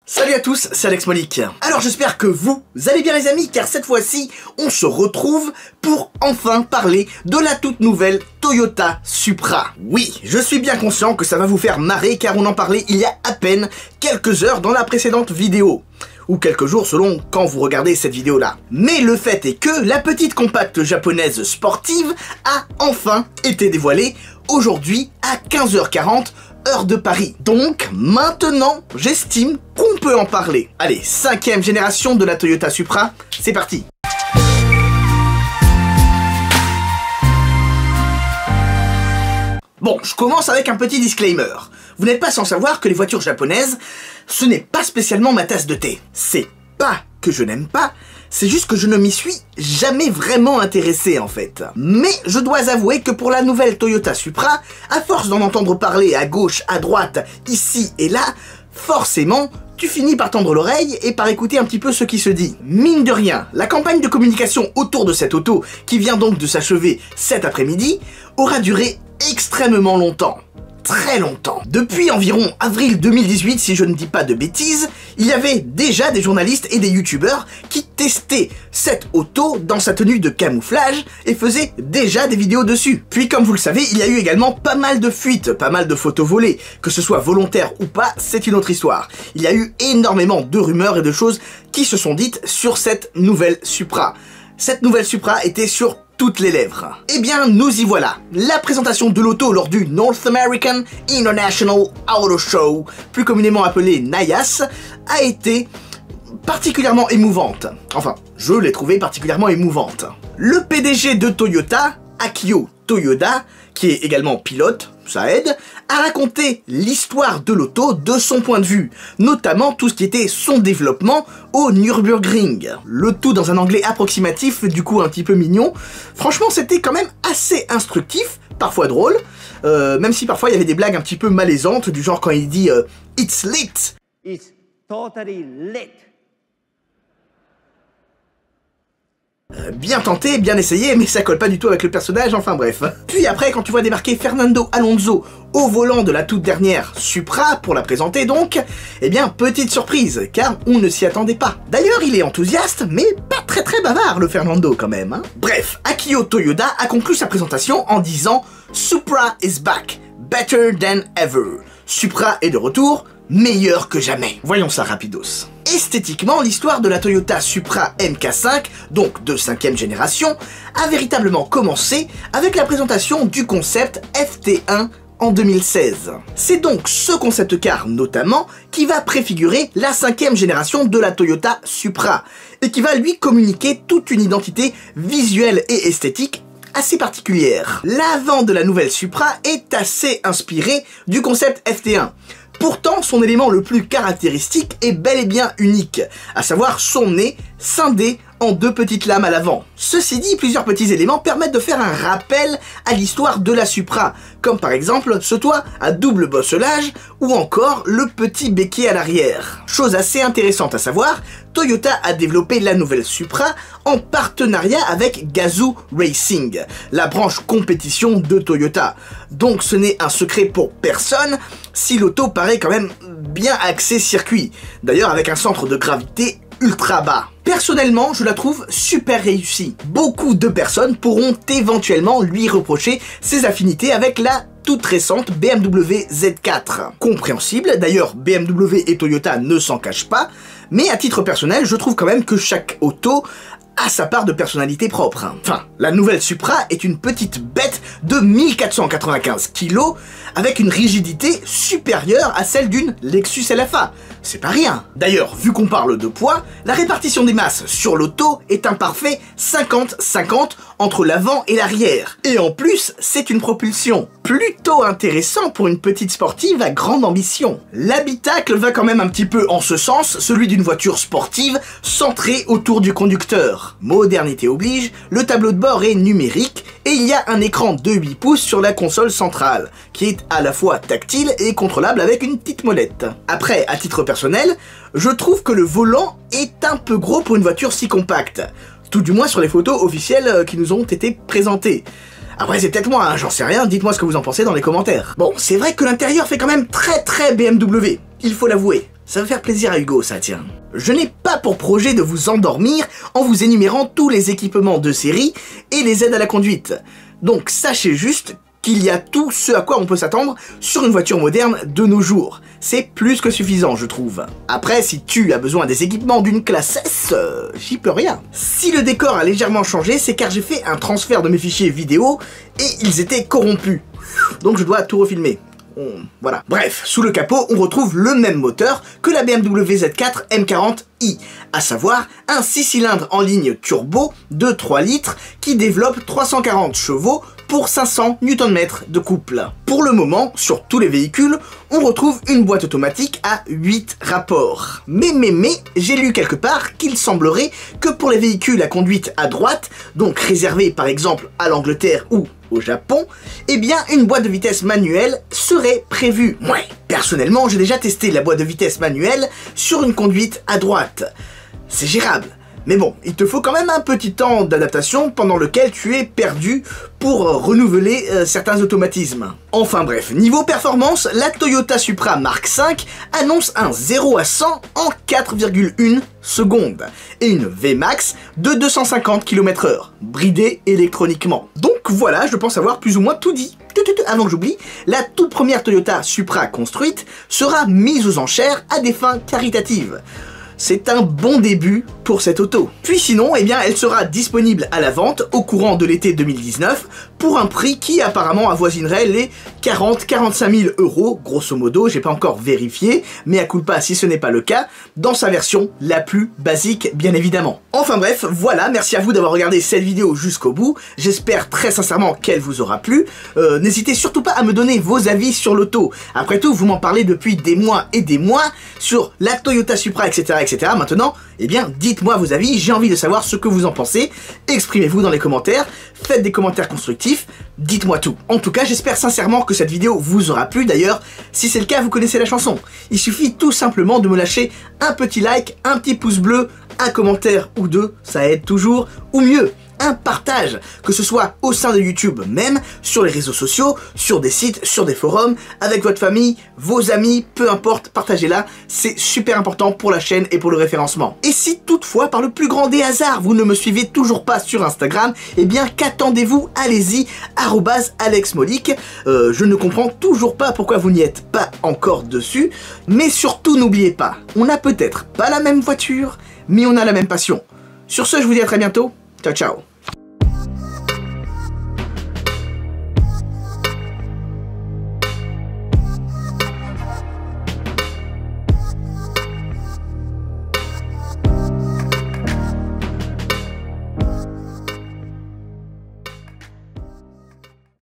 Salut à tous, c'est Alex Molik. Alors j'espère que vous allez bien les amis, car cette fois-ci, on se retrouve pour enfin parler de la toute nouvelle Toyota Supra. Oui, je suis bien conscient que ça va vous faire marrer, car on en parlait il y a à peine quelques heures dans la précédente vidéo. Ou quelques jours selon quand vous regardez cette vidéo-là. Mais le fait est que la petite compacte japonaise sportive a enfin été dévoilée aujourd'hui à 15h40, heure de Paris. Donc, maintenant, j'estime qu'on peut en parler. Allez, 5e génération de la Toyota Supra, c'est parti. Bon, je commence avec un petit disclaimer. Vous n'êtes pas sans savoir que les voitures japonaises, ce n'est pas spécialement ma tasse de thé. C'est pas que je n'aime pas, c'est juste que je ne m'y suis jamais vraiment intéressé en fait. Mais je dois avouer que pour la nouvelle Toyota Supra, à force d'en entendre parler à gauche, à droite, ici et là, forcément, tu finis par tendre l'oreille et par écouter un petit peu ce qui se dit. Mine de rien, la campagne de communication autour de cette auto, qui vient donc de s'achever cet après-midi, aura duré extrêmement longtemps. Très longtemps. Depuis environ avril 2018, si je ne dis pas de bêtises, il y avait déjà des journalistes et des youtubeurs qui testaient cette auto dans sa tenue de camouflage et faisaient déjà des vidéos dessus. Puis comme vous le savez, il y a eu également pas mal de fuites, pas mal de photos volées, que ce soit volontaire ou pas, c'est une autre histoire. Il y a eu énormément de rumeurs et de choses qui se sont dites sur cette nouvelle Supra. Cette nouvelle Supra était sur toutes les lèvres. Eh bien, nous y voilà. La présentation de l'auto lors du North American International Auto Show, plus communément appelé NAIAS, a été particulièrement émouvante. Enfin, je l'ai trouvée particulièrement émouvante. Le PDG de Toyota, Akio Toyoda, qui est également pilote, ça aide, a raconté l'histoire de l'auto de son point de vue, notamment tout ce qui était son développement au Nürburgring. Le tout dans un anglais approximatif, du coup un petit peu mignon. Franchement, c'était quand même assez instructif, parfois drôle, même si parfois il y avait des blagues un petit peu malaisantes, du genre quand il dit « It's lit ». It's totally lit. Bien tenté, bien essayé, mais ça colle pas du tout avec le personnage, enfin bref. Puis après, quand tu vois débarquer Fernando Alonso au volant de la toute dernière Supra, pour la présenter donc, eh bien, petite surprise, car on ne s'y attendait pas. D'ailleurs, il est enthousiaste, mais pas très bavard, le Fernando, quand même. Hein. Bref, Akio Toyoda a conclu sa présentation en disant « Supra is back, better than ever ». Supra est de retour, meilleur que jamais. Voyons ça rapidos. Esthétiquement, l'histoire de la Toyota Supra MK5, donc de 5e génération, a véritablement commencé avec la présentation du concept FT1 en 2016. C'est donc ce concept car notamment qui va préfigurer la 5e génération de la Toyota Supra et qui va lui communiquer toute une identité visuelle et esthétique assez particulière. L'avant de la nouvelle Supra est assez inspiré du concept FT1. Pourtant, son élément le plus caractéristique est bel et bien unique, à savoir son nez scindé en deux petites lames à l'avant. Ceci dit, plusieurs petits éléments permettent de faire un rappel à l'histoire de la Supra, comme par exemple ce toit à double bosselage ou encore le petit béquet à l'arrière. Chose assez intéressante à savoir, Toyota a développé la nouvelle Supra en partenariat avec Gazoo Racing, la branche compétition de Toyota. Donc ce n'est un secret pour personne si l'auto paraît quand même bien axée circuit, d'ailleurs avec un centre de gravité ultra bas. Personnellement, je la trouve super réussie. Beaucoup de personnes pourront éventuellement lui reprocher ses affinités avec la toute récente BMW Z4. Compréhensible, d'ailleurs BMW et Toyota ne s'en cachent pas, mais à titre personnel, je trouve quand même que chaque auto a sa part de personnalité propre. Enfin, la nouvelle Supra est une petite bête de 1495 kg avec une rigidité supérieure à celle d'une Lexus LFA. C'est pas rien. D'ailleurs, vu qu'on parle de poids, la répartition des masses sur l'auto est un parfait 50-50 entre l'avant et l'arrière. Et en plus, c'est une propulsion. Plutôt intéressant pour une petite sportive à grande ambition. L'habitacle va quand même un petit peu en ce sens, celui d'une voiture sportive centrée autour du conducteur. Modernité oblige, le tableau de bord est numérique et il y a un écran de 8 pouces sur la console centrale, qui est à la fois tactile et contrôlable avec une petite molette. Après, à titre personnel, je trouve que le volant est un peu gros pour une voiture si compacte. Tout du moins sur les photos officielles qui nous ont été présentées. Après c'est peut-être moi, hein, j'en sais rien, dites-moi ce que vous en pensez dans les commentaires. Bon, c'est vrai que l'intérieur fait quand même très BMW, il faut l'avouer. Ça va faire plaisir à Hugo, ça, tiens. Je n'ai pas pour projet de vous endormir en vous énumérant tous les équipements de série et les aides à la conduite. Donc sachez juste qu'il y a tout ce à quoi on peut s'attendre sur une voiture moderne de nos jours. C'est plus que suffisant, je trouve. Après, si tu as besoin des équipements d'une classe S, j'y peux rien. Si le décor a légèrement changé, c'est car j'ai fait un transfert de mes fichiers vidéo et ils étaient corrompus. Donc je dois tout refilmer. Voilà. Bref, sous le capot, on retrouve le même moteur que la BMW Z4 M40i, à savoir un 6 cylindres en ligne turbo de 3 litres qui développe 340 chevaux pour 500 Nm de couple. Pour le moment, sur tous les véhicules, on retrouve une boîte automatique à 8 rapports. Mais, j'ai lu quelque part qu'il semblerait que pour les véhicules à conduite à droite, donc réservés par exemple à l'Angleterre ou au Japon, eh bien une boîte de vitesse manuelle serait prévue. Ouais, personnellement, j'ai déjà testé la boîte de vitesse manuelle sur une conduite à droite. C'est gérable. Mais bon, il te faut quand même un petit temps d'adaptation pendant lequel tu es perdu pour renouveler certains automatismes. Enfin bref, niveau performance, la Toyota Supra Mark V annonce un 0 à 100 en 4,1 secondes et une VMAX de 250 km/h, bridée électroniquement. Donc voilà, je pense avoir plus ou moins tout dit. Avant que j'oublie, la toute première Toyota Supra construite sera mise aux enchères à des fins caritatives. C'est un bon début pour cette auto. Puis sinon, eh bien, elle sera disponible à la vente au courant de l'été 2019 pour un prix qui apparemment avoisinerait les 40-45 000 €, grosso modo, j'ai pas encore vérifié, mais à culpa si ce n'est pas le cas, dans sa version la plus basique, bien évidemment. Enfin bref, voilà, merci à vous d'avoir regardé cette vidéo jusqu'au bout, j'espère très sincèrement qu'elle vous aura plu. N'hésitez surtout pas à me donner vos avis sur l'auto. Après tout, vous m'en parlez depuis des mois et des mois sur la Toyota Supra, etc. Maintenant, eh bien, dites-moi vos avis, j'ai envie de savoir ce que vous en pensez, exprimez-vous dans les commentaires, faites des commentaires constructifs, dites-moi tout. En tout cas, j'espère sincèrement que cette vidéo vous aura plu. D'ailleurs, si c'est le cas, vous connaissez la chanson. Il suffit tout simplement de me lâcher un petit like, un petit pouce bleu, un commentaire ou deux, ça aide toujours, ou mieux, un partage, que ce soit au sein de YouTube même, sur les réseaux sociaux, sur des sites, sur des forums, avec votre famille, vos amis, peu importe, partagez-la, c'est super important pour la chaîne et pour le référencement. Et si toutefois, par le plus grand des hasards, vous ne me suivez toujours pas sur Instagram, eh bien qu'attendez-vous? Allez-y, @AlexMolik. Je ne comprends toujours pas pourquoi vous n'y êtes pas encore dessus, mais surtout n'oubliez pas, on n'a peut-être pas la même voiture, mais on a la même passion. Sur ce, je vous dis à très bientôt. Ciao, ciao.